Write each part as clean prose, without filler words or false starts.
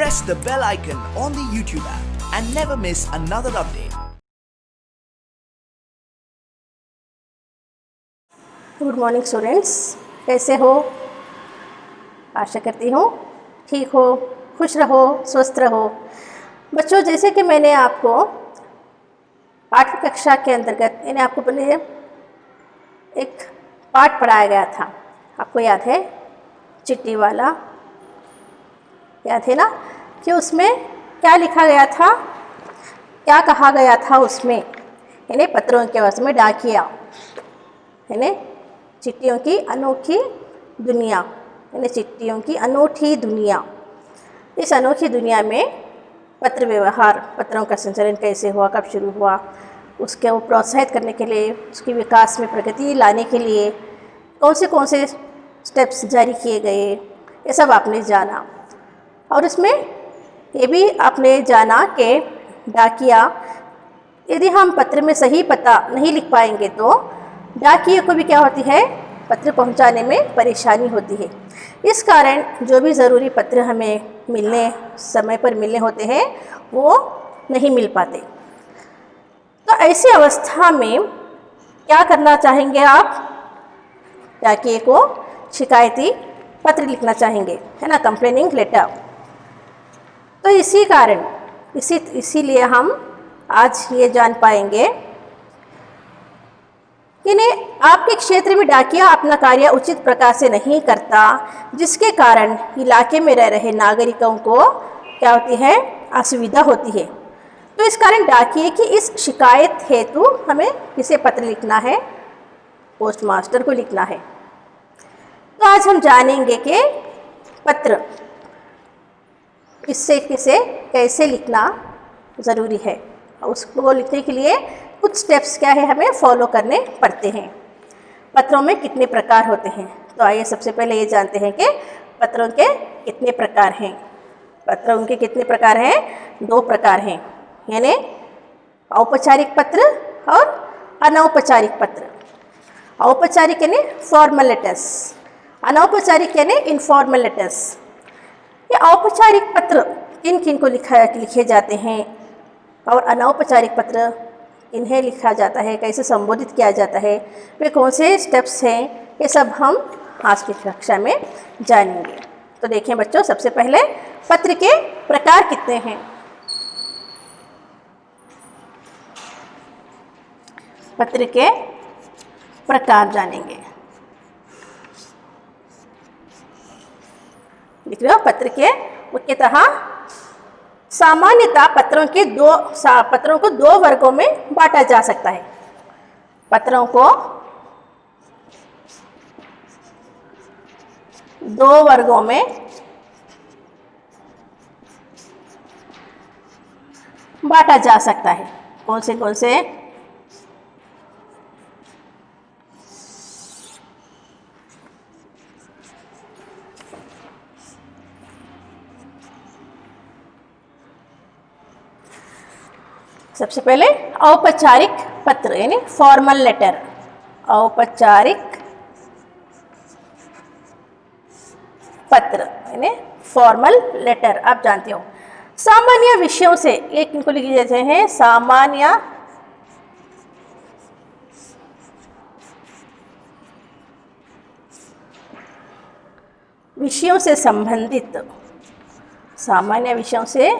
press the bell icon on the YouTube app and never miss another update. Good morning students, कैसे हो? आशा करती हूँ ठीक हो, खुश रहो, स्वस्थ रहो। बच्चों, जैसे कि मैंने आपको 8वीं कक्षा के अंतर्गत यानी आपको पहले एक पाठ पढ़ाया गया था, आपको याद है? चिट्ठी वाला याद है ना? कि उसमें क्या लिखा गया था, क्या कहा गया था उसमें, यानी पत्रों के वश में डाकिया, यानी चिट्ठियों की अनोखी दुनिया, यानी चिट्ठियों की अनूठी दुनिया। इस अनोखी दुनिया में पत्र व्यवहार, पत्रों का संचालन कैसे हुआ, कब शुरू हुआ, उसके वो प्रोत्साहित करने के लिए, उसके विकास में प्रगति लाने के लिए कौन से स्टेप्स जारी किए गए, ये सब आपने जाना। और इसमें ये भी आपने जाना कि डाकिया, यदि हम पत्र में सही पता नहीं लिख पाएंगे तो डाकिये को भी क्या होती है, पत्र पहुंचाने में परेशानी होती है। इस कारण जो भी ज़रूरी पत्र हमें समय पर मिलने होते हैं वो नहीं मिल पाते। तो ऐसी अवस्था में क्या करना चाहेंगे आप? डाकिये को शिकायती पत्र लिखना चाहेंगे, है ना, कंप्लेनिंग लेटर। तो इसी कारण इसीलिए हम आज ये जान पाएंगे कि आपके क्षेत्र में डाकिया अपना कार्य उचित प्रकार से नहीं करता, जिसके कारण इलाके में रह रहे नागरिकों को क्या होती है, असुविधा होती है। तो इस कारण डाकिये की इस शिकायत हेतु हमें किसे पत्र लिखना है? पोस्ट मास्टर को लिखना है। तो आज हम जानेंगे कि पत्र किससे कैसे लिखना ज़रूरी है, और उसको लिखने के लिए कुछ स्टेप्स क्या है हमें फॉलो करने पड़ते हैं। पत्रों में कितने प्रकार होते हैं? तो आइए सबसे पहले ये जानते हैं कि पत्रों के कितने प्रकार हैं। पत्रों के कितने प्रकार हैं? 2 प्रकार हैं, यानी औपचारिक पत्र और अनौपचारिक पत्र। औपचारिक यानी फॉर्मल लेटर्स, अनौपचारिक यानी इनफॉर्मल लेटर्स। ये औपचारिक पत्र किन किन को लिखे जाते हैं और अनौपचारिक पत्र इन्हें लिखा जाता है, कैसे संबोधित किया जाता है, वे कौन से स्टेप्स हैं, ये सब हम आज की कक्षा में जानेंगे। तो देखें बच्चों, सबसे पहले पत्र के प्रकार कितने हैं। पत्र के प्रकार जानेंगे। लिख रहे हो? पत्र के मुख्यतः सामान्यतः पत्रों को 2 वर्गों में बांटा जा सकता है। पत्रों को 2 वर्गों में बांटा जा सकता है। कौन से? सबसे पहले औपचारिक पत्र यानी फॉर्मल लेटर। औपचारिक पत्र यानी फॉर्मल लेटर, आप जानते हो। सामान्य विषयों से, एक इनको लिखे जाते हैं सामान्य विषयों से संबंधित, सामान्य विषयों से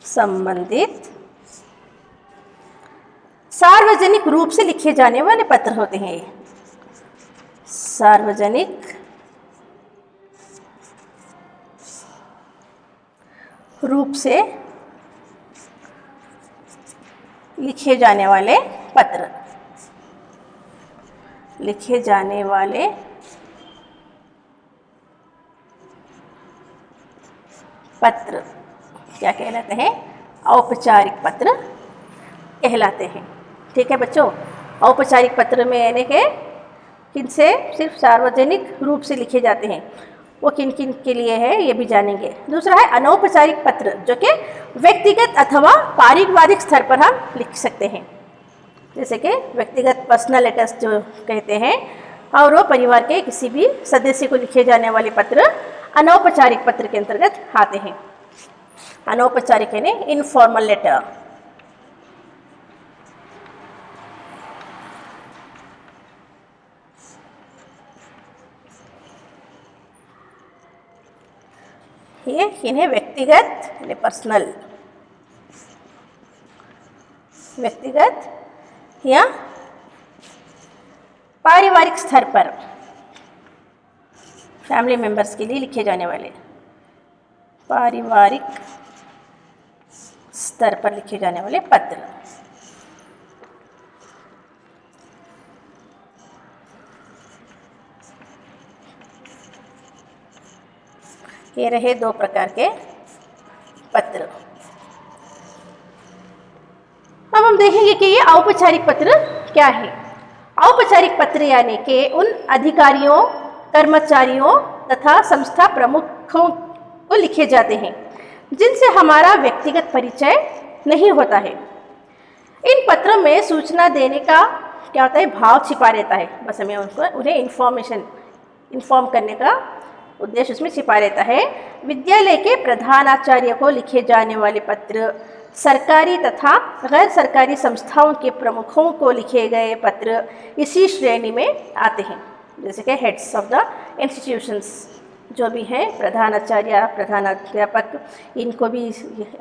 संबंधित सार्वजनिक रूप से लिखे जाने वाले पत्र होते हैं। सार्वजनिक रूप से लिखे जाने वाले पत्र, लिखे जाने वाले पत्र क्या कहलाते हैं? औपचारिक पत्र कहलाते हैं। ठीक है बच्चों, औपचारिक पत्र में यानी कि किनसे सिर्फ सार्वजनिक रूप से लिखे जाते हैं, वो किन किन के लिए है ये भी जानेंगे। दूसरा है अनौपचारिक पत्र, जो कि व्यक्तिगत अथवा पारिवारिक स्तर पर हम लिख सकते हैं, जैसे कि व्यक्तिगत पर्सनल लेटर्स जो कहते हैं, और वो परिवार के किसी भी सदस्य को लिखे जाने वाले पत्र अनौपचारिक पत्र के अंतर्गत आते हैं। अनौपचारिक यानी इनफॉर्मल लेटर। ये इन्हें व्यक्तिगत यानी पर्सनल, व्यक्तिगत या पारिवारिक स्तर पर फैमिली मेंबर्स के लिए लिखे जाने वाले, पारिवारिक स्तर पर लिखे जाने वाले पत्र। ये रहे दो प्रकार के पत्र। अब हम देखेंगे कि ये औपचारिक पत्र क्या है। औपचारिक पत्र यानी कि उन अधिकारियों, कर्मचारियों तथा संस्था प्रमुखों को लिखे जाते हैं जिनसे हमारा व्यक्तिगत परिचय नहीं होता है। इन पत्रों में सूचना देने का क्या होता है, भाव छिपा रहता है। बस हमें उन्हें इन्फॉर्म करने का उद्देश्य उसमें छिपा रहता है। विद्यालय के प्रधानाचार्य को लिखे जाने वाले पत्र, सरकारी तथा गैर सरकारी संस्थाओं के प्रमुखों को लिखे गए पत्र इसी श्रेणी में आते हैं। जैसे कि हेड्स ऑफ द इंस्टीट्यूशंस जो भी हैं, प्रधानाचार्य, प्रधानाध्यापक, इनको भी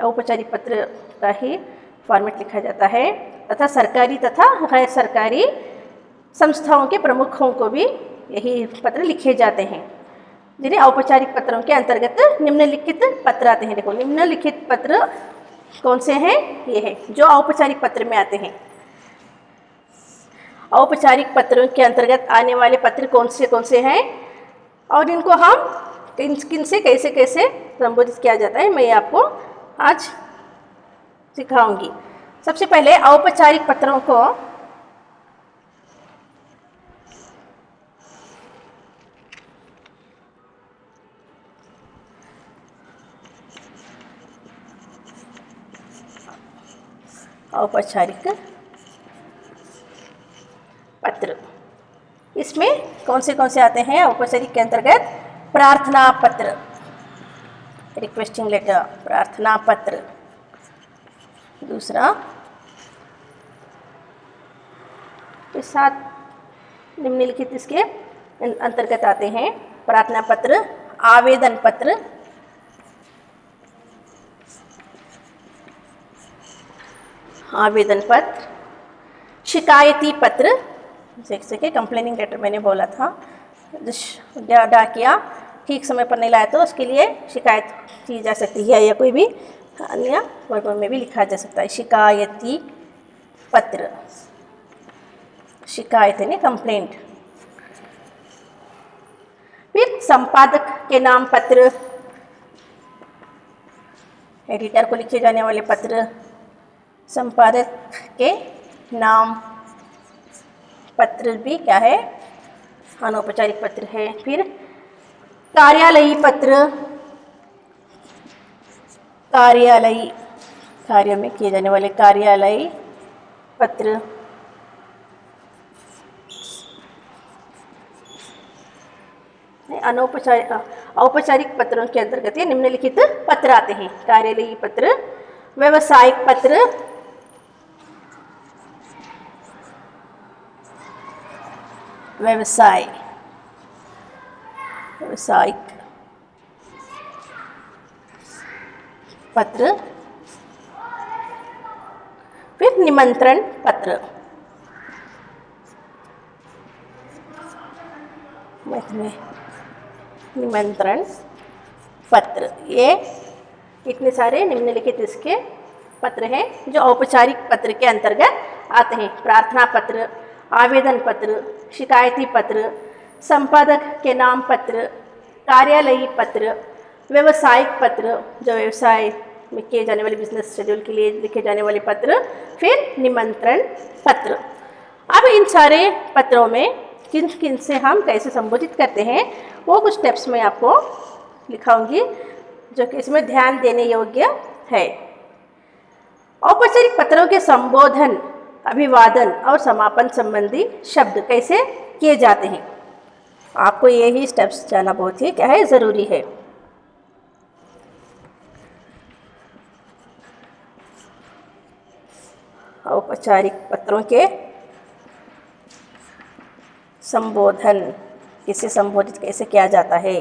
औपचारिक पत्र का ही फॉर्मेट लिखा जाता है। तथा सरकारी तथा गैर सरकारी संस्थाओं के प्रमुखों को भी यही पत्र लिखे जाते हैं, जिन्हें औपचारिक पत्रों के अंतर्गत निम्नलिखित पत्र आते हैं। देखो, निम्नलिखित पत्र कौन से हैं? ये है जो औपचारिक पत्र में आते हैं। औपचारिक पत्रों के अंतर्गत आने वाले पत्र कौन से हैं और इनको हम किन से कैसे कैसे संबोधित किया जाता है, मैं आपको आज सिखाऊंगी। सबसे पहले औपचारिक पत्रों को औपचारिक पत्र, इसमें कौन से आते हैं औपचारिक के अंतर्गत? प्रार्थना पत्र, रिक्वेस्टिंग लेटर, प्रार्थना पत्र। दूसरा, के साथ निम्नलिखित इसके अंतर्गत आते हैं प्रार्थना पत्र, आवेदन पत्र, शिकायती पत्र, जैसे कि कंप्लेनिंग लेटर मैंने बोला था, डाकिया ठीक समय पर नहीं लाया तो उसके लिए शिकायत की जा सकती है या कोई भी अन्य वर्गों में भी लिखा जा सकता है। शिकायती पत्र, शिकायत यानी कंप्लेंट। फिर संपादक के नाम पत्र, एडिटर को लिखे जाने वाले पत्र, संपादक के नाम पत्र भी क्या है? अनौपचारिक पत्र है। फिर कार्यालयी पत्र, कार्यालयी कार्य में किए जाने वाले कार्यालयी पत्र। औपचारिक पत्रों के अंतर्गत ये निम्नलिखित पत्र आते हैं: कार्यालयी पत्र, व्यावसायिक पत्र, व्यावसायिक पत्र। फिर निमंत्रण पत्र, निमंत्रण पत्र। ये इतने सारे निम्नलिखित इसके पत्र हैं जो औपचारिक पत्र के अंतर्गत आते हैं: प्रार्थना पत्र, आवेदन पत्र, शिकायती पत्र, संपादक के नाम पत्र, कार्यालयी पत्र, व्यावसायिक पत्र, जो व्यवसाय में किए जाने वाले बिजनेस शेड्यूल के लिए लिखे जाने वाले पत्र, फिर निमंत्रण पत्र। अब इन सारे पत्रों में किन किन से हम कैसे संबोधित करते हैं वो कुछ स्टेप्स मैं आपको लिखाऊंगी जो कि इसमें ध्यान देने योग्य है। औपचारिक पत्रों के संबोधन, अभिवादन और समापन संबंधी शब्द कैसे किए जाते हैं, आपको यही स्टेप्स जानना बहुत ही क्या है ज़रूरी है। औपचारिक पत्रों के संबोधन, किसे संबोधित कैसे किया जाता है,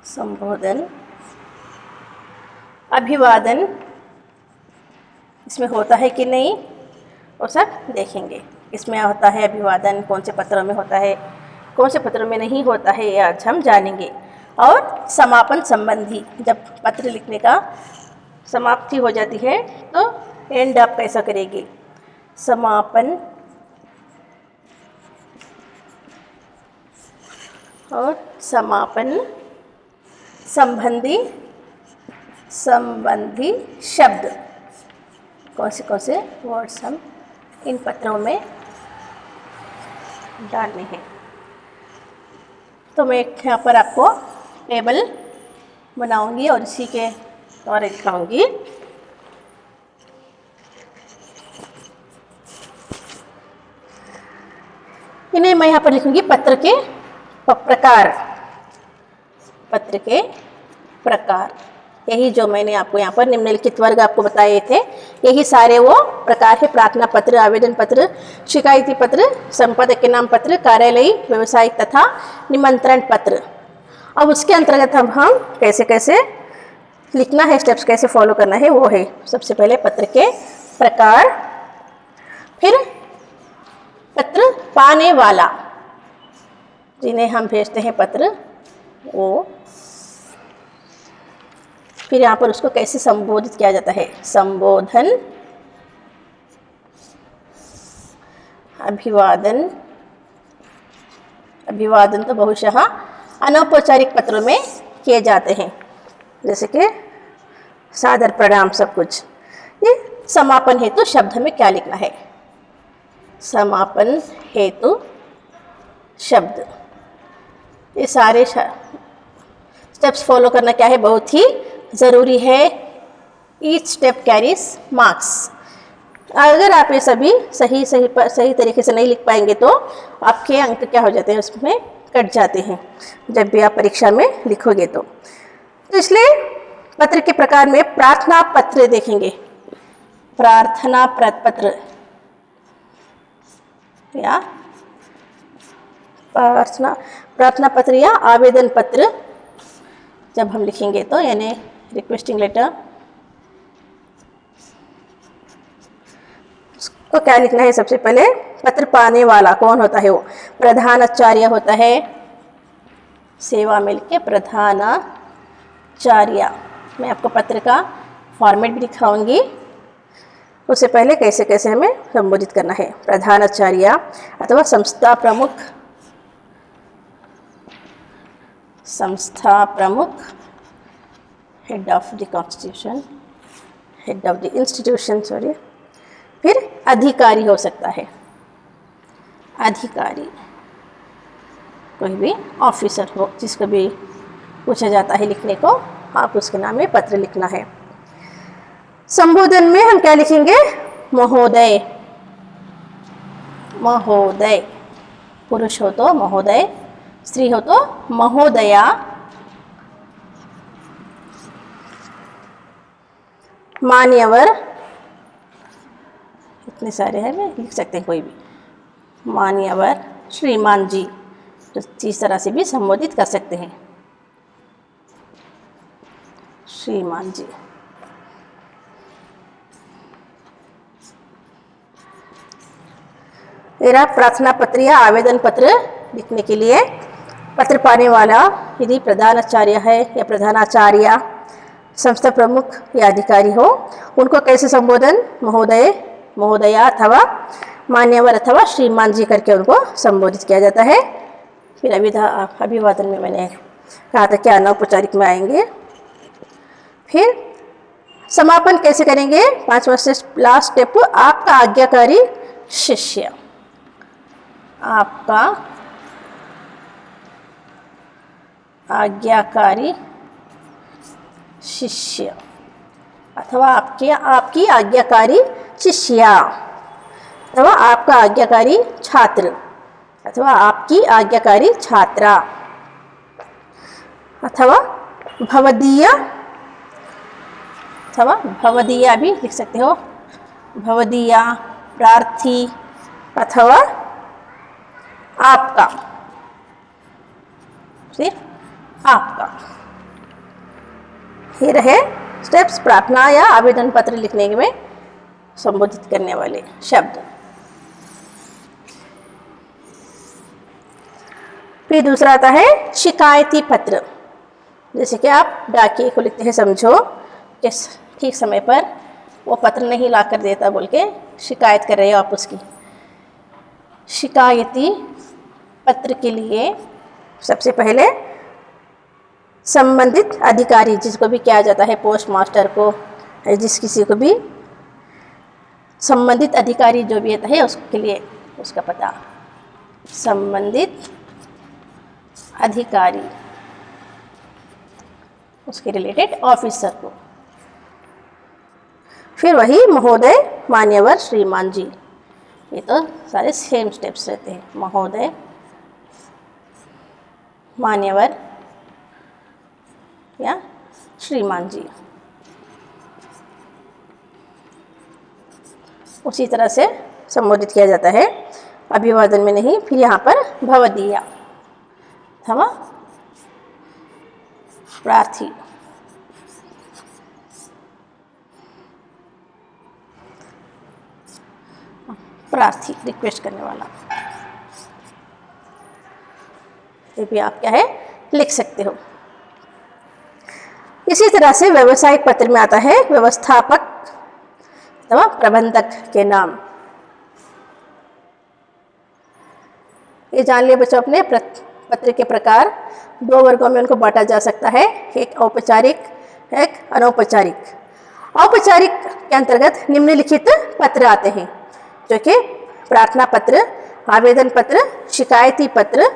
संबोधन, अभिवादन इसमें होता है कि नहीं वो सब देखेंगे। इसमें होता है अभिवादन, कौन से पत्रों में होता है, कौन से पत्रों में नहीं होता है, ये आज हम जानेंगे। और समापन संबंधी, जब पत्र लिखने का समाप्ति हो जाती है तो एंड आप कैसा करेंगे, समापन और समापन संबंधी शब्द, कौन से वर्ड्स हम इन पत्रों में डालने हैं। तो मैं यहाँ पर आपको टेबल बनाऊंगी और इसी के द्वारा दिखाऊंगी। इन्हें मैं यहाँ पर लिखूंगी पत्र के प्रकार, पत्र के प्रकार। यही जो मैंने आपको यहाँ पर निम्नलिखित वर्ग आपको बताए थे, यही सारे वो प्रकार है। प्रार्थना पत्र, आवेदन पत्र, शिकायती पत्र, संपादक के नाम पत्र, कार्यालयी, व्यवसायिक तथा निमंत्रण पत्र। अब उसके अंतर्गत हम कैसे कैसे लिखना है, स्टेप्स कैसे फॉलो करना है वो है। सबसे पहले पत्र के प्रकार, फिर पत्र पाने वाला, जिन्हें हम भेजते हैं पत्र वो, फिर यहाँ पर उसको कैसे संबोधित किया जाता है, संबोधन, अभिवादन। अभिवादन तो बहुशः अनौपचारिक पत्रों में किए जाते हैं, जैसे कि सादर प्रणाम सब कुछ। ये समापन हेतु शब्द में क्या लिखना है, समापन हेतु शब्द। ये सारे स्टेप्स फॉलो करना क्या है, बहुत ही ज़रूरी है। Each step carries marks. अगर आप ये सभी सही तरीके से नहीं लिख पाएंगे तो आपके अंक क्या हो जाते हैं, उसमें कट जाते हैं जब भी आप परीक्षा में लिखोगे तो इसलिए पत्र के प्रकार में प्रार्थना पत्र देखेंगे, प्रार्थना पत्र या प्रार्थना पत्र या आवेदन पत्र जब हम लिखेंगे तो, यानी रिक्वेस्टिंग लेटर, तो क्या लिखना है। सबसे पहले पत्र पाने वाला कौन होता है, वो प्रधानाचार्य होता है। सेवा मिल के प्रधानाचार्य। मैं आपको पत्र का फॉर्मेट भी दिखाऊंगी। उससे पहले कैसे कैसे हमें संबोधित करना है, प्रधानाचार्य अथवा संस्था प्रमुख, head of the constitution, head of the institution, sorry. फिर अधिकारी हो सकता है, अधिकारी, कोई भी ऑफिसर हो जिसको भी पूछा जाता है लिखने को, आप उसके नाम में पत्र लिखना है। संबोधन में हम क्या लिखेंगे, महोदय, महोदय, पुरुष हो तो महोदय, स्त्री हो तो महोदया, मान्यवर, इतने सारे हैं, लिख सकते हैं कोई भी, मान्यवर, श्रीमान जी, तो इस तरह से भी संबोधित कर सकते हैं, श्रीमान जी। मेरा प्रार्थना पत्र या आवेदन पत्र लिखने के लिए पत्र पाने वाला यदि प्रधानाचार्य है या प्रधानाचार्य, संस्था प्रमुख या अधिकारी हो, उनको कैसे संबोधन, महोदय, महोदया अथवा मान्यवर अथवा श्रीमान जी करके उनको संबोधित किया जाता है। फिर अभिवादन में मैंने कहा था कि अनौपचारिक में आएंगे। फिर समापन कैसे करेंगे, 5वां लास्ट स्टेप, आपका आज्ञाकारी शिष्य, आपका आज्ञाकारी शिष्य अथवा आपकी आज्ञाकारी शिष्या अथवा आपका आज्ञाकारी छात्र अथवा आपकी आज्ञाकारी छात्रा अथवा भवदीय भी लिख सकते हो, भवदीया, प्रार्थी अथवा आपका, सिर्फ आपका। ये रहे स्टेप्स प्रार्थना या आवेदन पत्र लिखने में संबोधित करने वाले शब्द। फिर दूसरा आता है शिकायती पत्र। जैसे कि आप डाकिए को लिखते हैं, समझो कि ठीक समय पर वो पत्र नहीं ला कर देता बोल के शिकायत कर रहे हो आप उसकी। शिकायती पत्र के लिए सबसे पहले संबंधित अधिकारी, जिसको भी किया जाता है, पोस्ट मास्टर को, जिस किसी को भी संबंधित अधिकारी जो भी आता है उसके लिए उसका पता, संबंधित अधिकारी, उसके रिलेटेड ऑफिसर को। फिर वही महोदय, मान्यवर, श्रीमान जी, ये तो सारे सेम स्टेप्स रहते हैं। महोदय, मान्यवर या श्रीमान जी, उसी तरह से संबोधित किया जाता है, अभिवादन में नहीं। फिर यहाँ पर भवदीया अथवा प्रार्थी, प्रार्थी रिक्वेस्ट करने वाला, ये भी आप क्या है लिख सकते हो। इसी तरह से व्यवसायिक पत्र में आता है व्यवस्थापक अथवा प्रबंधक के नाम। ये जान लिए बच्चों, अपने पत्र के प्रकार दो वर्गों में उनको बांटा जा सकता है, एक औपचारिक, एक अनौपचारिक। औपचारिक के अंतर्गत निम्नलिखित पत्र आते हैं, जो कि प्रार्थना पत्र, आवेदन पत्र, शिकायती पत्र,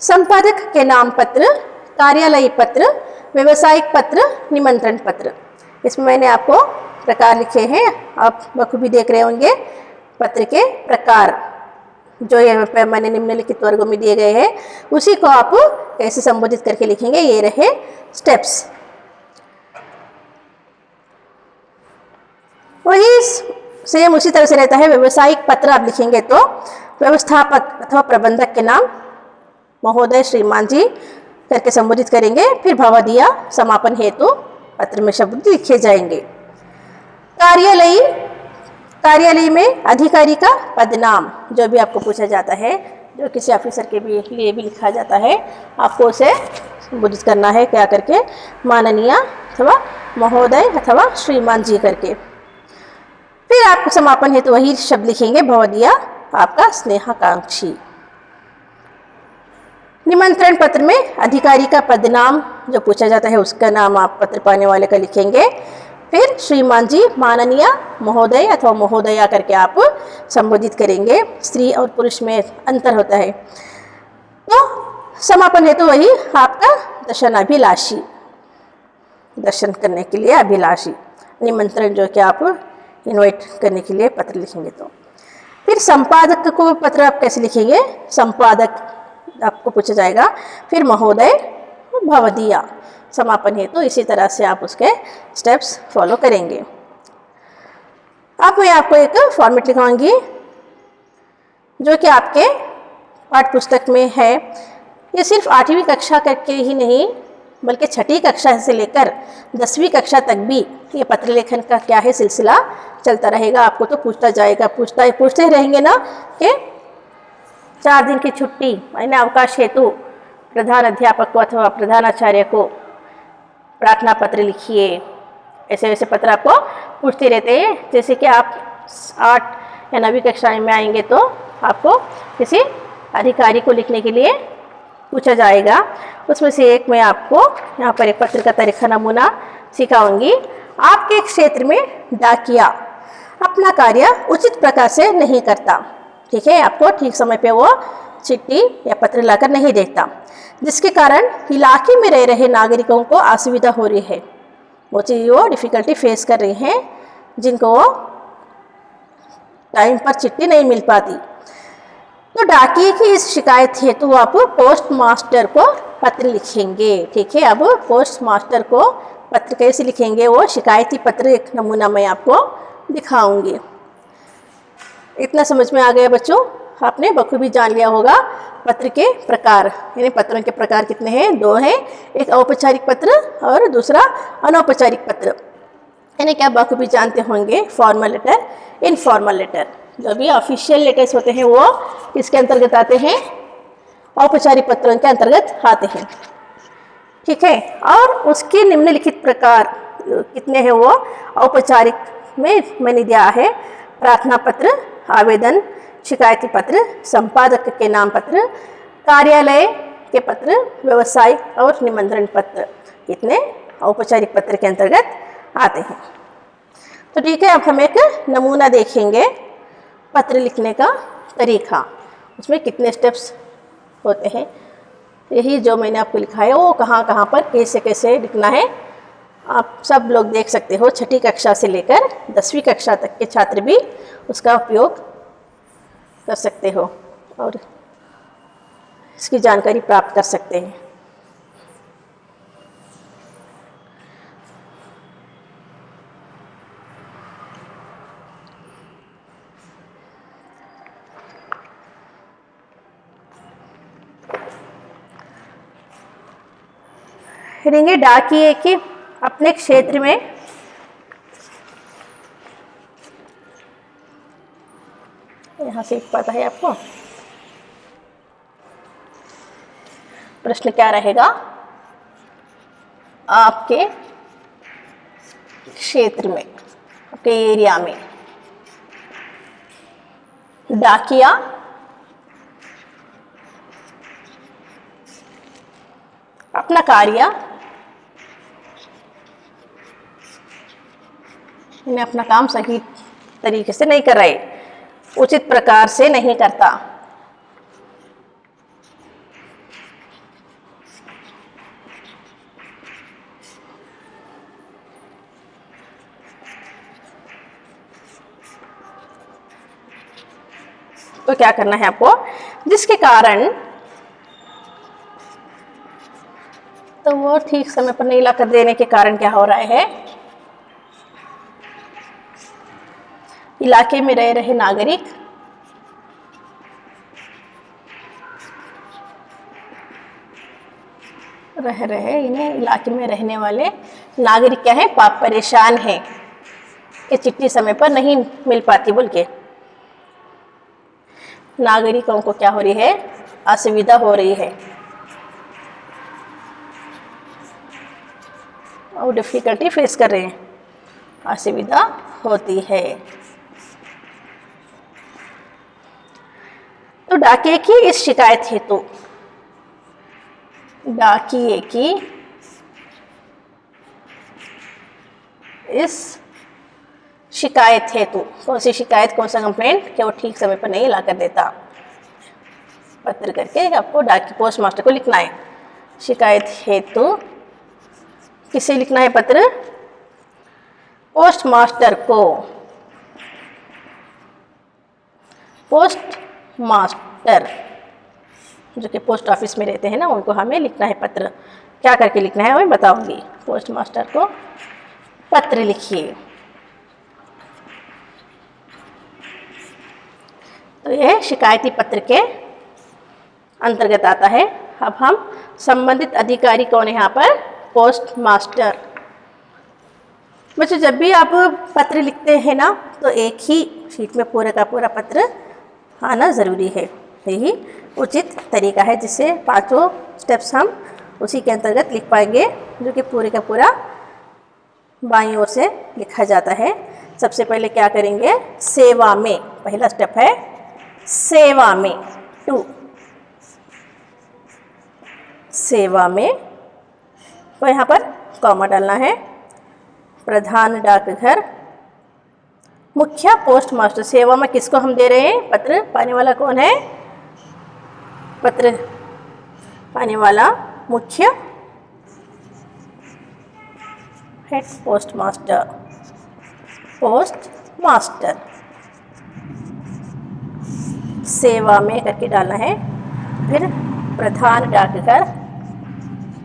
संपादक के नाम पत्र, कार्यालयी पत्र, व्यवसायिक पत्र, निमंत्रण पत्र। इसमें मैंने आपको प्रकार लिखे हैं, आप बखूबी देख रहे होंगे। पत्र के प्रकार जो ये मैंने निम्नलिखित वर्गों में दिए गए हैं, उसी को आप कैसे संबोधित करके लिखेंगे, ये रहे स्टेप्स। वही सेम उसी तरह से रहता है। व्यवसायिक पत्र आप लिखेंगे तो व्यवस्थापक अथवा प्रबंधक के नाम, महोदय, श्रीमान जी करके संबोधित करेंगे। फिर भवदीया, समापन हेतु पत्र में शब्द लिखे जाएंगे। कार्यालयी, कार्यालय में अधिकारी का पदनाम जो भी आपको पूछा जाता है, जो किसी ऑफिसर के भी लिए भी लिखा जाता है, आपको उसे संबोधित करना है क्या करके, माननीय अथवा महोदय अथवा श्रीमान जी करके। फिर आपको समापन हेतु वही शब्द लिखेंगे, भवदीया, आपका स्नेहाकांक्षी। निमंत्रण पत्र में अधिकारी का पदनाम जो पूछा जाता है उसका नाम आप पत्र पाने वाले का लिखेंगे। फिर श्रीमान जी, माननीय, महोदय अथवा महोदया करके आप संबोधित करेंगे। स्त्री और पुरुष में अंतर होता है। तो समापन हेतु वही आपका दर्शनाभिलाषी, दर्शन करने के लिए अभिलाषी, निमंत्रण जो कि आप इनवाइट करने के लिए पत्र लिखेंगे। तो फिर संपादक को पत्र आप कैसे लिखेंगे, संपादक आपको पूछा जाएगा। फिर महोदय, भवदीया, समापन हेतु। तो इसी तरह से आप उसके स्टेप्स फॉलो करेंगे। अब मैं आपको एक फॉर्मेट लिखवाऊंगी जो कि आपके पाठ्य पुस्तक में है। ये सिर्फ 8वीं कक्षा करके ही नहीं, बल्कि 6ठी कक्षा से लेकर 10वीं कक्षा तक भी ये पत्र लेखन का क्या है सिलसिला चलता रहेगा। आपको तो पूछता जाएगा, पूछते रहेंगे ना कि 4 दिन की छुट्टी यानी अवकाश हेतु प्रधान अध्यापक को अथवा प्रधानाचार्य को प्रार्थना पत्र लिखिए। ऐसे ऐसे पत्र आपको पूछते रहते हैं। जैसे कि आप 8 या 9वीं कक्षा में आएंगे तो आपको किसी अधिकारी को लिखने के लिए पूछा जाएगा। उसमें से एक मैं आपको यहाँ पर एक पत्र का तरीका नमूना सिखाऊंगी। आपके क्षेत्र में डाकिया अपना कार्य उचित प्रकार से नहीं करता, ठीक है, आपको ठीक समय पे वो चिट्ठी या पत्र लाकर नहीं देता, जिसके कारण इलाके में रह रहे नागरिकों को असुविधा हो रही है। वो चीज़ वो डिफ़िकल्टी फेस कर रही हैं, जिनको वो टाइम पर चिट्ठी नहीं मिल पाती। तो डाकिए की इस शिकायत हेतु आप पोस्ट मास्टर को पत्र लिखेंगे, ठीक है। अब पोस्ट मास्टर को पत्र कैसे लिखेंगे, वो शिकायती पत्र एक नमूना मैं आपको दिखाऊंगी। इतना समझ में आ गया बच्चों, आपने बखूबी जान लिया होगा पत्र के प्रकार, यानी पत्रों के प्रकार कितने हैं, 2 हैं, एक औपचारिक पत्र और दूसरा अनौपचारिक पत्र। यानी क्या बखूबी जानते होंगे फॉर्मल लेटर, इनफॉर्मल लेटर। जो भी ऑफिशियल लेटर्स होते हैं वो किसके अंतर्गत आते हैं, औपचारिक पत्रों के अंतर्गत आते हैं, ठीक है। और उसके निम्नलिखित प्रकार कितने हैं, वो औपचारिक में मैंने दिया है प्रार्थना पत्र, आवेदन, शिकायती पत्र, संपादक के नाम पत्र, कार्यालय के पत्र, व्यवसायिक और निमंत्रण पत्र, कितने औपचारिक पत्र के अंतर्गत आते हैं। तो ठीक है, अब हम एक नमूना देखेंगे पत्र लिखने का तरीका, उसमें कितने स्टेप्स होते हैं। यही जो मैंने आपको लिखा है वो कहाँ कहाँ पर कैसे कैसे लिखना है आप सब लोग देख सकते हो। 6ठी कक्षा से लेकर 10वीं कक्षा तक के छात्र भी उसका उपयोग कर सकते हो और इसकी जानकारी प्राप्त कर सकते हैं। करेंगे डाकिए कि अपने क्षेत्र में यहाँ से पता है आपको प्रश्न क्या रहेगा, आपके क्षेत्र में, आपके एरिया में डाकिया अपना कार्य अपना काम सही तरीके से नहीं कर रहे, उचित प्रकार से नहीं करता। तो क्या करना है आपको, जिसके कारण तो वो ठीक समय पर नहीं लाकर देने के कारण क्या हो रहा है, इलाके में रह रहे नागरिक इन्हें इलाके में रहने वाले नागरिक क्या है, परेशान हैं कि चिट्ठी समय पर नहीं मिल पाती, बोल के नागरिकों को क्या हो रही है, असुविधा हो रही है और डिफिकल्टी फेस कर रहे हैं, असुविधा होती है। तो डाकिए की इस शिकायत हेतु, डाकिए की इस शिकायत हेतु, कौन सी शिकायत, कौन सा कंप्लेंट कि वो ठीक समय पर नहीं ला कर देता, पत्र करके आपको डाक पोस्ट मास्टर को लिखना है। शिकायत हेतु किसे लिखना है पत्र, पोस्ट मास्टर को, पोस्ट मास्टर जो कि पोस्ट ऑफिस में रहते हैं ना, उनको हमें लिखना है पत्र। क्या करके लिखना है मैं बताऊंगी। पोस्ट मास्टर को पत्र लिखिए। तो यह शिकायती पत्र के अंतर्गत आता है। अब हम संबंधित अधिकारी कौन है यहाँ पर, पोस्ट मास्टर। बच्चों जब भी आप पत्र लिखते हैं ना, तो एक ही शीट में पूरा का पूरा पत्र आना ज़रूरी है। यही उचित तरीका है जिससे 5 स्टेप्स हम उसी के अंतर्गत लिख पाएंगे, जो कि पूरे का पूरा बाईं ओर से लिखा जाता है। सबसे पहले क्या करेंगे, सेवा में, पहला स्टेप है सेवा में, 2 सेवा में, तो यहाँ पर कॉमा डालना है। प्रधान डाकघर, मुखिया पोस्ट मास्टर। सेवा में किसको हम दे रहे हैं, पत्र पाने वाला कौन है, पत्र पाने वाला मुख्य head post master, post master. सेवा में करके डालना है। फिर प्रधान डाकघर,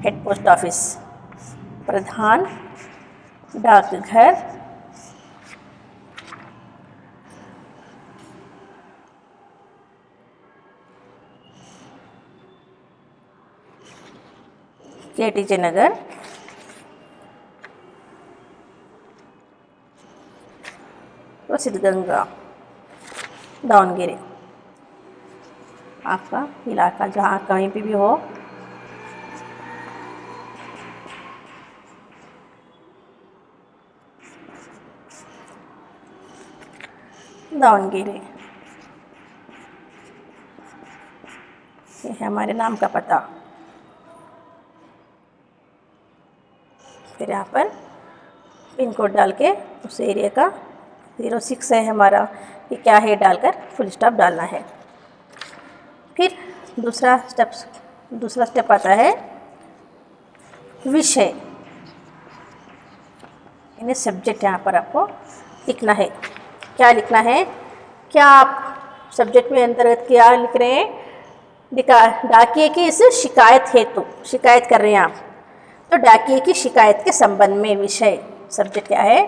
हेड पोस्ट ऑफिस, प्रधान डाकघर केटीजे नगर, सिद्धगंगा, दावणगेरे। आपका इलाका जहाँ कहीं पे भी हो, दावणगेरे, ये है हमारे नाम का पता। फिर यहाँ पर पिन कोड डाल के उस एरिया का 06 है हमारा, ये क्या है डालकर फुल स्टॉप डालना है। फिर दूसरा स्टेप आता है विषय, यानी सब्जेक्ट। यहाँ पर आपको लिखना है। क्या लिखना है? क्या आप सब्जेक्ट में अंतर्गत क्या लिख रहे हैं? डाकिये की इस शिकायत हेतु, शिकायत कर रहे हैं आप, तो डाकिये की शिकायत के संबंध में विषय, सब्जेक्ट क्या है?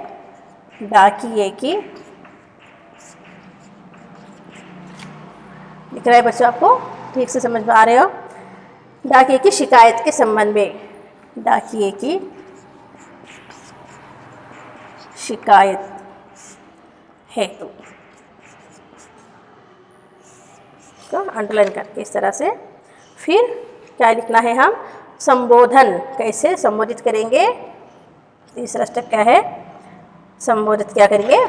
डाकिये की, लिख रहा है बच्चों, आपको ठीक से समझ में आ रहे हो? डाकिये की शिकायत के संबंध में, डाकिये की शिकायत हेतु को अंडरलाइन करके इस तरह से। फिर क्या लिखना है हम? संबोधन, कैसे संबोधित करेंगे? तीसरा स्टेप क्या है? संबोधित क्या करेंगे?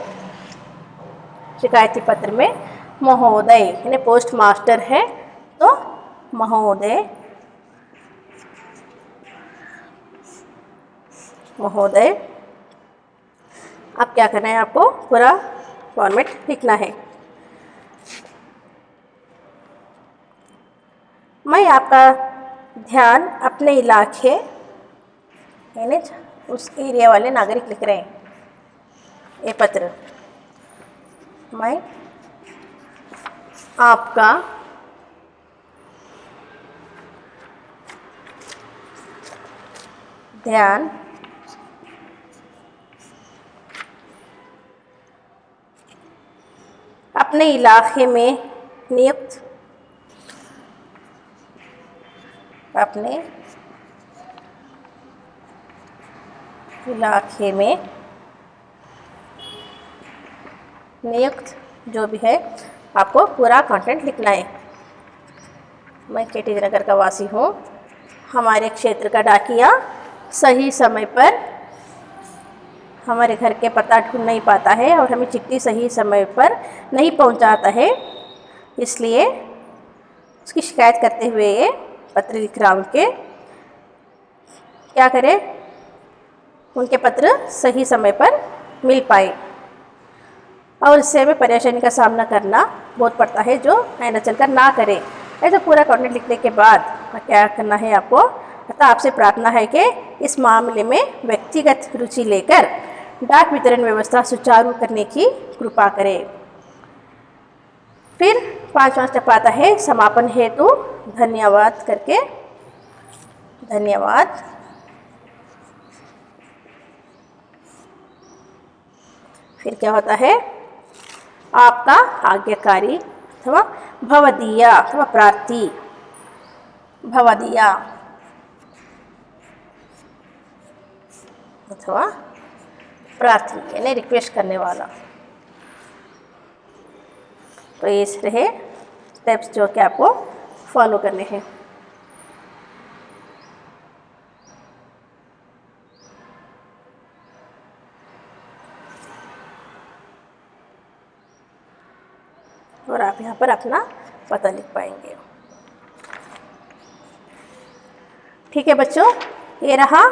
शिकायती पत्र में महोदय, यानी पोस्ट मास्टर है तो महोदय, महोदय। अब क्या करना है? आपको पूरा फॉर्मेट लिखना है। मैं आपका ध्यान अपने इलाके, यानी उस एरिया वाले नागरिक लिख रहे हैं ये पत्र। मैं आपका ध्यान अपने इलाके में नियुक्त, अपने इलाके में नियुक्त जो भी है, आपको पूरा कंटेंट लिखना है। मैं केटीजे नगर का वासी हूँ। हमारे क्षेत्र का डाकिया सही समय पर हमारे घर के पता ढूंढ नहीं पाता है और हमें चिट्ठी सही समय पर नहीं पहुंचाता है, इसलिए उसकी शिकायत करते हुए ये पत्र लिख रहा हूँ कि क्या करें, उनके पत्र सही समय पर मिल पाए और इससे हमें परेशानी का सामना करना बहुत पड़ता है, जो आइंदा चलकर ना करें। ऐसा पूरा कंटेंट लिखने के बाद क्या करना है आपको? अतः आपसे प्रार्थना है कि इस मामले में व्यक्तिगत रुचि लेकर डाक वितरण व्यवस्था सुचारू करने की कृपा करें। फिर 5वां स्टेप आता है समापन हेतु धन्यवाद करके, धन्यवाद। फिर क्या होता है? आपका आज्ञाकारी अथवा भवदीया अथवा प्रार्थी, भवदीया अथवा प्रार्थी, यानी रिक्वेस्ट करने वाला। तो ये रहे स्टेप्स जो कि आपको फॉलो करने हैं। और आप यहाँ पर अपना पता लिख पाएंगे। ठीक है बच्चों, ये रहा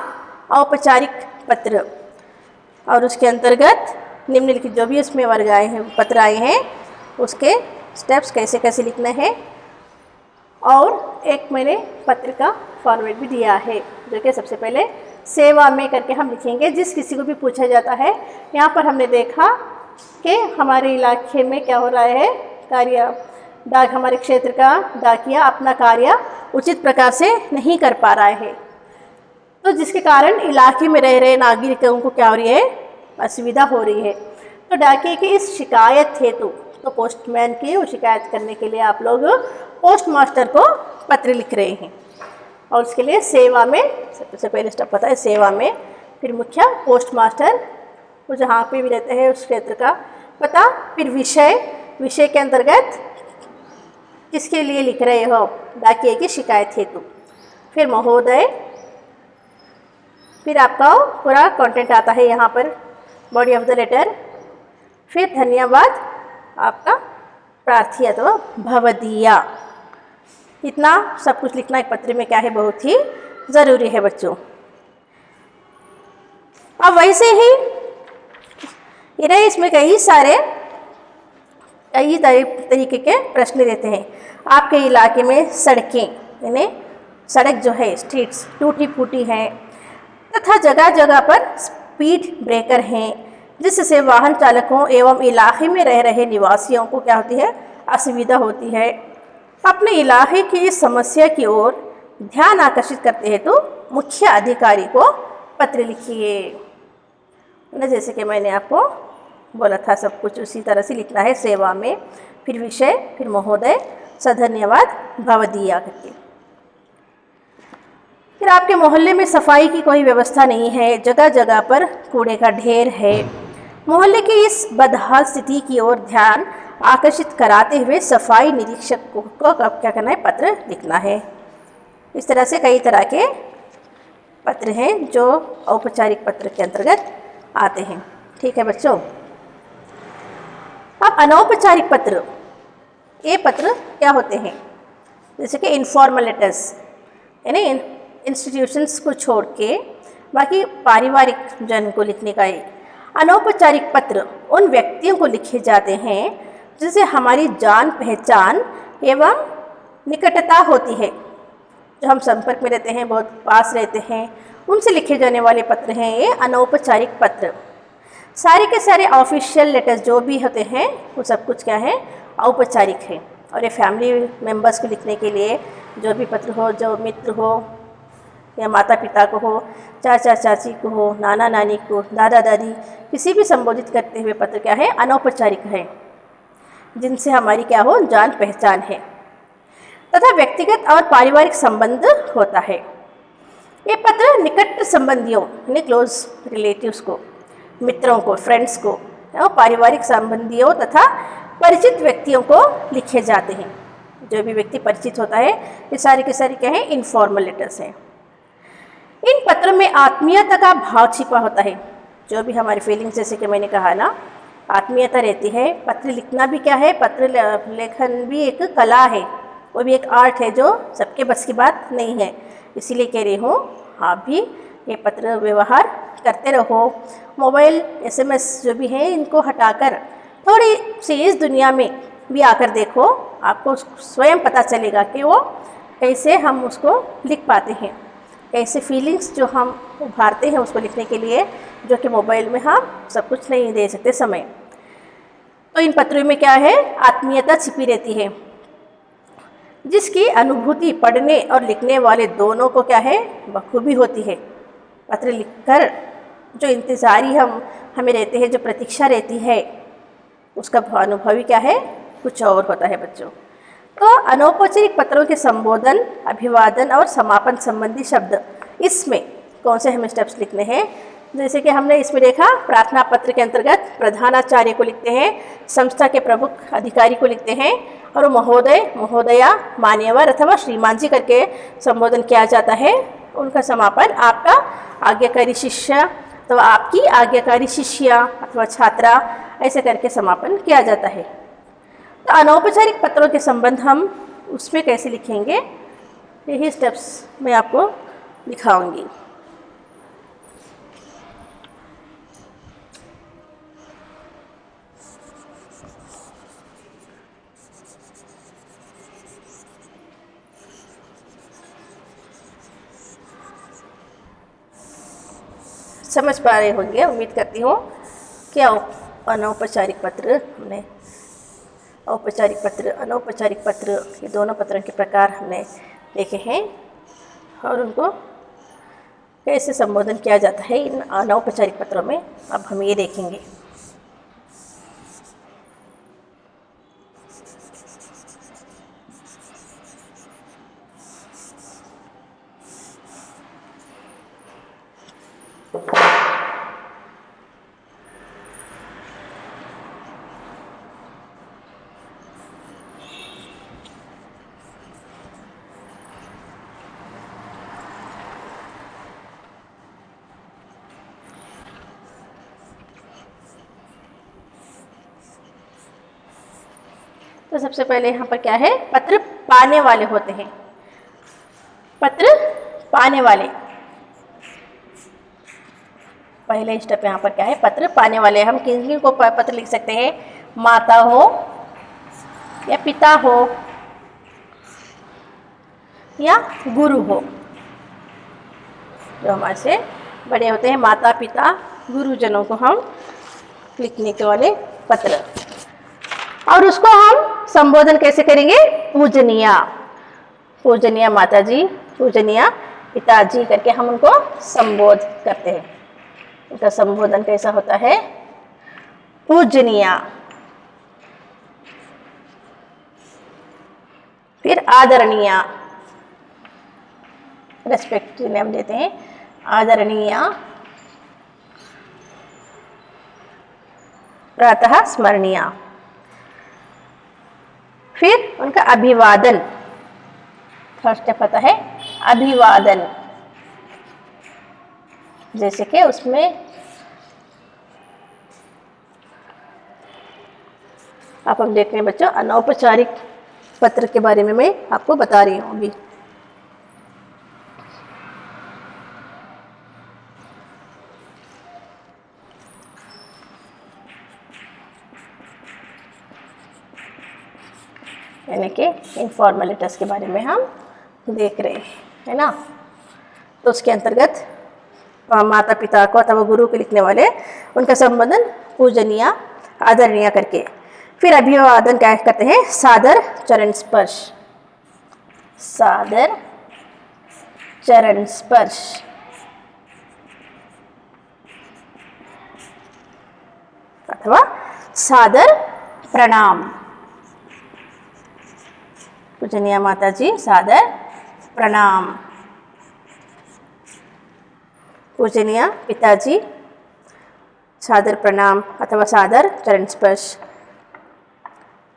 औपचारिक पत्र और उसके अंतर्गत निम्नलिखित जो भी उसमें वर्ग आए हैं, पत्र आए हैं, उसके स्टेप्स कैसे कैसे लिखना है। और एक मैंने पत्र का फॉर्मेट भी दिया है, जो कि सबसे पहले सेवा में करके हम लिखेंगे। जिस किसी को भी पूछा जाता है, यहाँ पर हमने देखा कि हमारे इलाके में क्या हो रहा है, कार्य डाक, हमारे क्षेत्र का डाकिया अपना कार्य उचित प्रकार से नहीं कर पा रहा है, तो जिसके कारण इलाके में रह रहे नागरिकों को क्या हो रही है, असुविधा हो रही है। तो डाकिये की इस शिकायत हेतु, तो पोस्टमैन की शिकायत करने के लिए आप लोग पोस्ट मास्टर को पत्र लिख रहे हैं और उसके लिए सेवा में सबसे पहले स्टेप होता है सेवा में, फिर मुखिया पोस्ट मास्टर वो जहाँ पे भी रहते हैं उस क्षेत्र का पता, फिर विषय, विषय के अंतर्गत किसके लिए लिख रहे हो, डाकिए की शिकायत हेतु, फिर महोदय, फिर आपका पूरा कंटेंट आता है यहाँ पर, बॉडी ऑफ द लेटर, फिर धन्यवाद आपका प्रार्थी अथवा भवदीया। इतना सब कुछ लिखना एक पत्र में क्या है, बहुत ही ज़रूरी है बच्चों। अब वैसे ही इसमें कई सारे कई तरीके के प्रश्न रहते हैं। आपके इलाके में सड़कें यानी सड़क जो है स्ट्रीट्स टूटी फूटी हैं तथा जगह जगह पर स्पीड ब्रेकर हैं, जिससे वाहन चालकों एवं इलाके में रह रहे निवासियों को क्या होती है, असुविधा होती है। अपने इलाके की इस समस्या की ओर ध्यान आकर्षित करते हैं तो मुख्य अधिकारी को पत्र लिखिए। जैसे कि मैंने आपको बोला था सब कुछ उसी तरह से लिखना है, सेवा में, फिर विषय, फिर महोदय, सधन्यवाद भवदीया करके। फिर आपके मोहल्ले में सफाई की कोई व्यवस्था नहीं है, जगह जगह पर कूड़े का ढेर है। मोहल्ले की इस बदहाल स्थिति की ओर ध्यान आकर्षित कराते हुए सफाई निरीक्षक को क्या करना है, पत्र लिखना है। इस तरह से कई तरह के पत्र हैं जो औपचारिक पत्र के अंतर्गत आते हैं। ठीक है बच्चों। अब अनौपचारिक पत्र, ये पत्र क्या होते हैं, जैसे कि इनफॉर्मल लेटर्स यानी इंस्टीट्यूशंस को छोड़ के बाकी पारिवारिक जन को लिखने का है। अनौपचारिक पत्र उन व्यक्तियों को लिखे जाते हैं जिससे हमारी जान पहचान एवं निकटता होती है, जो हम संपर्क में रहते हैं, बहुत पास रहते हैं, उनसे लिखे जाने वाले पत्र हैं ये अनौपचारिक पत्र। सारे के सारे ऑफिशियल लेटर्स जो भी होते हैं वो सब कुछ क्या है, औपचारिक है। और ये फैमिली मेम्बर्स को लिखने के लिए जो भी पत्र हो, जो मित्र हो या माता पिता को हो, चाचा चाची को हो, नाना नानी को, दादा दादी, किसी भी संबोधित करते हुए पत्र क्या है, अनौपचारिक है, जिनसे हमारी क्या हो, जान पहचान है तथा व्यक्तिगत और पारिवारिक संबंध होता है। ये पत्र निकट संबंधियों यानी क्लोज रिलेटिव्स को, मित्रों को, फ्रेंड्स को, पारिवारिक संबंधियों तथा परिचित व्यक्तियों को लिखे जाते हैं। जो भी व्यक्ति परिचित होता है, ये सारे के सारे क्या है, इनफॉर्मल लेटर्स हैं। इन पत्रों में आत्मीयता का भाव छिपा होता है, जो भी हमारी फीलिंग्स, जैसे कि मैंने कहा ना, आत्मीयता रहती है। पत्र लिखना भी क्या है, पत्र लेखन भी एक कला है, वो भी एक आर्ट है जो सबके बस की बात नहीं है। इसीलिए कह रही हूँ आप भी ये पत्र व्यवहार करते रहो। मोबाइल SMS जो भी है इनको हटाकर थोड़ी सी इस दुनिया में भी आकर देखो, आपको स्वयं पता चलेगा कि वो कैसे हम उसको लिख पाते हैं, कैसे फीलिंग्स जो हम उभारते हैं उसको लिखने के लिए, जो कि मोबाइल में हम सब कुछ नहीं दे सकते समय। तो इन पत्रों में क्या है, आत्मीयता छिपी रहती है, जिसकी अनुभूति पढ़ने और लिखने वाले दोनों को क्या है, बखूबी होती है। पत्र लिखकर जो इंतज़ारी हमें रहते हैं, जो प्रतीक्षा रहती है, उसका अनुभव क्या है, कुछ और होता है बच्चों। तो अनौपचारिक पत्रों के संबोधन, अभिवादन और समापन संबंधी शब्द, इसमें कौन से हमें स्टेप्स लिखने हैं, जैसे कि हमने इसमें देखा, प्रार्थना पत्र के अंतर्गत प्रधानाचार्य को लिखते हैं, संस्था के प्रमुख अधिकारी को लिखते हैं, और महोदय, महोदया, मान्यवर अथवा श्रीमान जी करके संबोधन किया जाता है। उनका समापन आपका आज्ञाकारी शिष्य अथवा आपकी आज्ञाकारी शिष्या अथवा छात्रा, ऐसे करके समापन किया जाता है। तो अनौपचारिक पत्रों के संबंध हम उसमें कैसे लिखेंगे, यही स्टेप्स मैं आपको दिखाऊंगी। समझ पा रहे होंगे, उम्मीद करती हूँ। क्या अनौपचारिक पत्र, हमने औपचारिक पत्र, अनौपचारिक पत्र, ये दोनों पत्रों के प्रकार हमने देखे हैं और उनको कैसे संबोधन किया जाता है इन अनौपचारिक पत्रों में, अब हम ये देखेंगे। तो सबसे पहले यहाँ पर क्या है, पत्र पाने वाले होते हैं, पत्र पाने वाले। पहले स्टेप यहाँ पर क्या है, पत्र पाने वाले। हम किन को पत्र लिख सकते हैं, माता हो या पिता हो या गुरु हो, जो हमारे से बड़े होते हैं, माता पिता गुरुजनों को हम लिखने के वाले पत्र। और उसको हम संबोधन कैसे करेंगे, पूजनीया, पूजनीय माता जी, पूजनीय पिताजी करके हम उनको संबोधित करते हैं। उनका संबोधन कैसा होता है, पूजनीय। फिर आदरणीय, रेस्पेक्ट नेम देते हैं, आदरणीय। प्रातः स्मरणीय। फिर उनका अभिवादन, फर्स्ट स्टेप होता है अभिवादन। जैसे कि उसमें आप हम देख रहे हैं बच्चों, अनौपचारिक पत्र के बारे में मैं आपको बता रही हूँ अभी। यानी कि इनफॉर्मल लेटर्स के बारे में हम देख रहे हैं, है ना। तो उसके अंतर्गत माता पिता को अथवा गुरु को लिखने वाले उनका संबोधन पूजनीय आदरणीय करके। फिर अभिवादन क्या करते हैं, सादर चरण स्पर्श, सादर चरण स्पर्श। अथवा सादर प्रणाम। पूजनीय माता जी, सादर प्रणाम। पूजनीय पिताजी, सादर प्रणाम अथवा सादर चरण स्पर्श।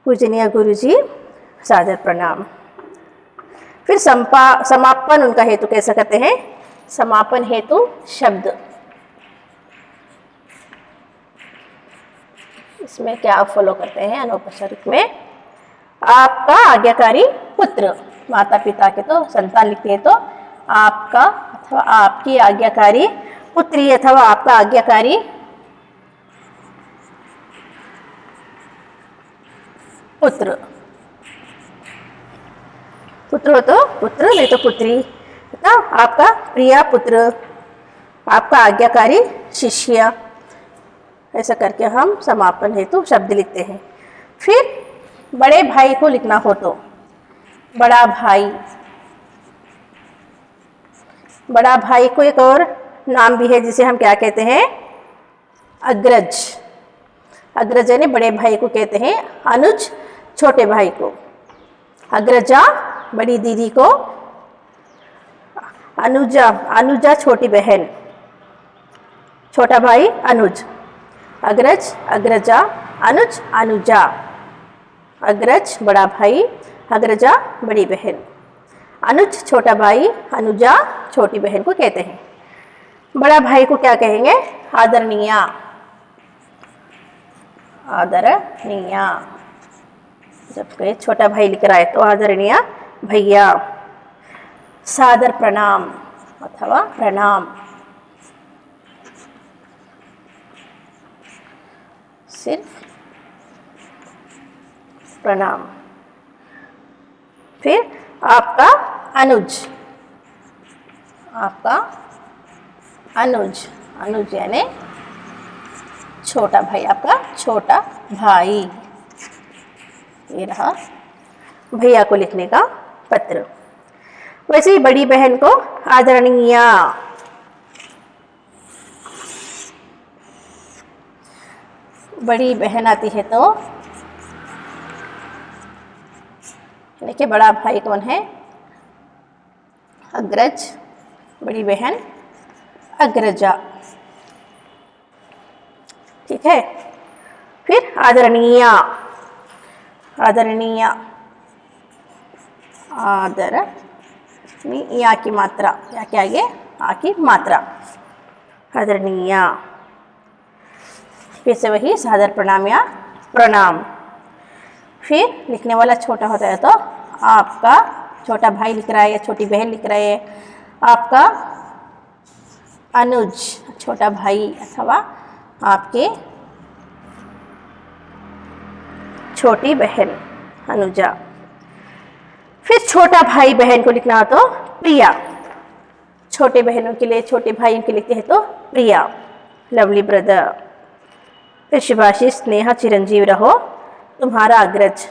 पूजनीय गुरुजी, सादर प्रणाम। फिर समापन उनका हेतु कैसा करते हैं, समापन हेतु शब्द। इसमें क्या आप फॉलो करते हैं अनौपचारिक में, आपका आज्ञाकारी पुत्र, माता पिता के तो संतान लिखते हैं, तो आपका अथवा आपकी आज्ञाकारी पुत्री अथवा आपका आज्ञाकारी पुत्र। पुत्र हो तो पुत्र, नहीं तो पुत्री, तो आपका प्रिय पुत्र, आपका आज्ञाकारी शिष्य। ऐसा करके हम समापन हेतु शब्द लिखते हैं। फिर बड़े भाई को लिखना हो तो बड़ा भाई। बड़ा भाई को एक और नाम भी है जिसे हम क्या कहते हैं, अग्रज। अग्रज यानी बड़े भाई को कहते हैं, अनुज छोटे भाई को, अग्रजा बड़ी दीदी को, अनुजा, अनुजा छोटी बहन, छोटा भाई अनुज। अग्रज, अग्रजा, अनुज, अनुजा। अग्रज बड़ा भाई, अग्रजा बड़ी बहन, अनुज छोटा भाई, अनुजा छोटी बहन को कहते हैं। बड़ा भाई को क्या कहेंगे, आदरणीय, आदरणीय। जब कोई छोटा भाई लिख रहा है तो आदरणीय भैया। सादर प्रणाम अथवा प्रणाम, सिर्फ प्रणाम। फिर आपका अनुज, आपका अनुज, अनुज यानी छोटा भाई, आपका छोटा भाई। ये रहा भैया को लिखने का पत्र। वैसे ही बड़ी बहन को आदरणीय। बड़ी बहन आती है तो देखिए, बड़ा भाई कौन है, अग्रज, बड़ी बहन अग्रजा। ठीक है। फिर आदरणीय, आदरणीय, आदरणीय की मात्रा, या क्या आगे आ की मात्रा, आदरणीय। फिर से वही सादर प्रणाम या प्रणाम। फिर लिखने वाला छोटा होता है तो आपका छोटा भाई लिख रहा है या छोटी बहन लिख रहे है, आपका अनुज छोटा भाई अथवा आपके छोटी बहन अनुजा। फिर छोटा भाई बहन को लिखना हो तो प्रिया, छोटे बहनों के लिए छोटे भाइयों के लिखते हैं तो प्रिया लवली ब्रदर। फिर शुभाशीष स्नेहा चिरंजीव रहो तुम्हारा अग्रज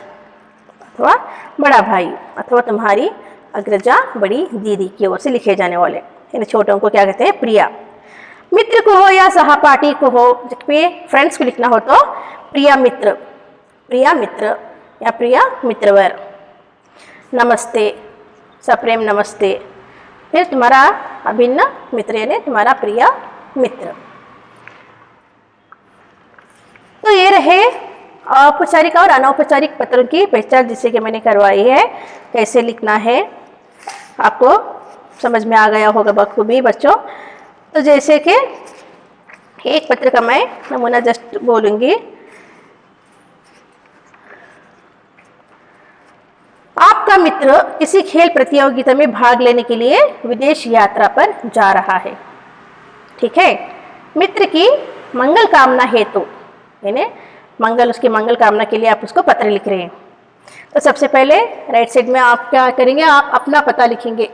अथवा बड़ा भाई अथवा तुम्हारी अग्रजा बड़ी दीदी की ओर से लिखे जाने वाले इन छोटों को क्या कहते हैं प्रिया। मित्र को हो या सहपाठी को हो, जबकि फ्रेंड्स को लिखना हो तो प्रिया मित्र या प्रिया मित्रवर। नमस्ते सप्रेम नमस्ते। फिर तुम्हारा अभिन्न मित्र यानी तुम्हारा प्रिय मित्र। तो ये रहे औपचारिक और अनौपचारिक पत्रों की पहचान जिससे कि मैंने करवाई है, कैसे लिखना है आपको समझ में आ गया होगा बखूबी बच्चों। तो जैसे कि एक पत्र का मैं नमूना जस्ट बोलूंगी। आपका मित्र किसी खेल प्रतियोगिता में भाग लेने के लिए विदेश यात्रा पर जा रहा है, ठीक है। मित्र की मंगल कामना हेतु यानी उसकी मंगल कामना के लिए आप उसको पत्र लिख रहे हैं। तो सबसे पहले राइट साइड में आप क्या करेंगे, आप अपना पता लिखेंगे।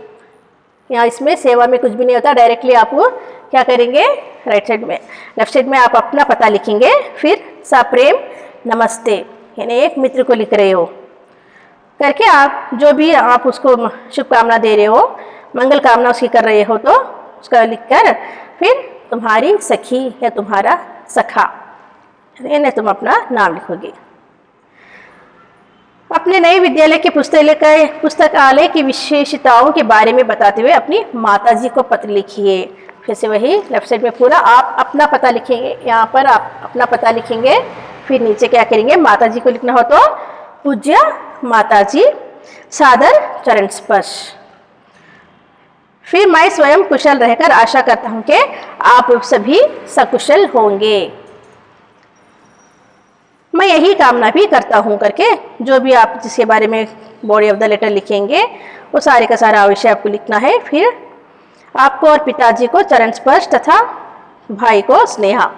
यहाँ इसमें सेवा में कुछ भी नहीं होता, डायरेक्टली आप क्या करेंगे राइट साइड में, लेफ्ट साइड में आप अपना पता लिखेंगे। फिर सप्रेम नमस्ते यानी एक मित्र को लिख रहे हो करके आप जो भी आप उसको शुभकामना दे रहे हो, मंगल कामना उसकी कर रहे हो तो उसका लिखकर फिर तुम्हारी सखी या तुम्हारा सखा यानी तुम अपना नाम लिखोगे। अपने नए विद्यालय के पुस्तकालय की विशेषताओं के बारे में बताते हुए अपनी माताजी को पत्र लिखिए। फिर से वही लेफ्ट साइड में पूरा आप अपना पता लिखेंगे, यहाँ पर आप अपना पता लिखेंगे। फिर नीचे क्या करेंगे, माताजी को लिखना हो तो पूज्य माताजी सादर चरण स्पर्श। फिर मैं स्वयं कुशल रहकर आशा करता हूं कि आप सभी सकुशल होंगे। मैं यही कामना भी करता हूं करके जो भी आप जिसके बारे में बॉडी ऑफ द लेटर लिखेंगे वो सारे का सारा विषय आपको लिखना है। फिर आपको और पिताजी को चरण स्पर्श तथा भाई को स्नेहा।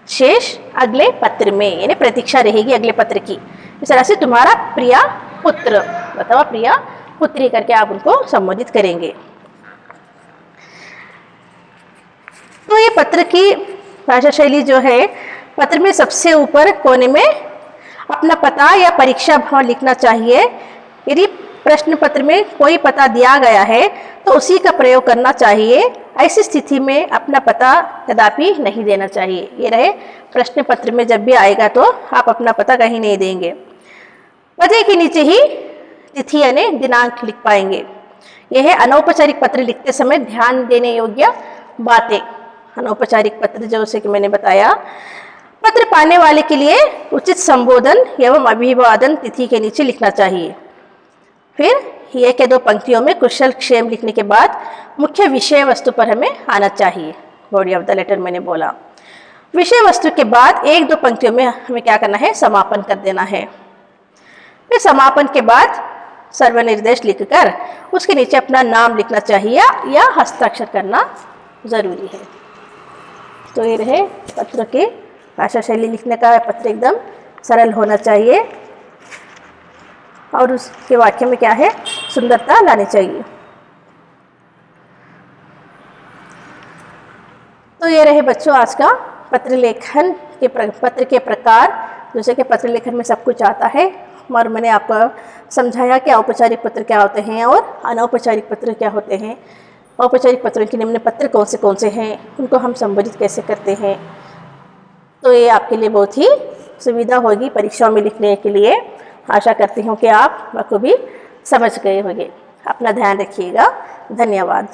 शेष अगले पत्र में यानी प्रतीक्षा रहेगी अगले पत्र की। इस तरह से तुम्हारा प्रिया पुत्र अथवा प्रिया पुत्री करके आप उनको संबोधित करेंगे। तो ये पत्र की भाषा शैली जो है, पत्र में सबसे ऊपर कोने में अपना पता या परीक्षा भाव लिखना चाहिए। यदि प्रश्न पत्र में कोई पता दिया गया है तो उसी का प्रयोग करना चाहिए। ऐसी स्थिति में अपना पता कदापि नहीं देना चाहिए। ये रहे प्रश्न पत्र में जब भी आएगा तो आप अपना पता कहीं नहीं देंगे। पते के नीचे ही तिथि यानी दिनांक लिख पाएंगे। यह है अनौपचारिक पत्र लिखते समय ध्यान देने योग्य बातें। अनौपचारिक पत्र जैसे कि मैंने बताया, पत्र पाने वाले के लिए उचित संबोधन एवं अभिवादन तिथि के नीचे लिखना चाहिए। फिर ये के 2 पंक्तियों में कुशल क्षेम लिखने के बाद मुख्य विषय वस्तु पर हमें आना चाहिए। बॉडी ऑफ द लेटर मैंने बोला। विषय वस्तु के बाद 1-2 पंक्तियों में हमें क्या करना है, समापन कर देना है। फिर समापन के बाद सर्वनिर्देश लिखकर उसके नीचे अपना नाम लिखना चाहिए या हस्ताक्षर करना जरूरी है। तो ये रहे पत्र की भाषा शैली लिखने का। पत्र एकदम सरल होना चाहिए और उसके वाक्य में क्या है, सुंदरता लानी चाहिए। तो ये रहे बच्चों आज का पत्र लेखन के पत्र के प्रकार। जैसे कि पत्र लेखन में सब कुछ आता है और मैंने आपको समझाया कि औपचारिक पत्र क्या होते हैं और अनौपचारिक पत्र क्या होते हैं। औपचारिक पत्रों के निम्न पत्र कौन से हैं, उनको हम संबोधित कैसे करते हैं। तो ये आपके लिए बहुत ही सुविधा होगी परीक्षाओं में लिखने के लिए। आशा करती हूँ कि आप बखूबी समझ गए होंगे। अपना ध्यान रखिएगा। धन्यवाद।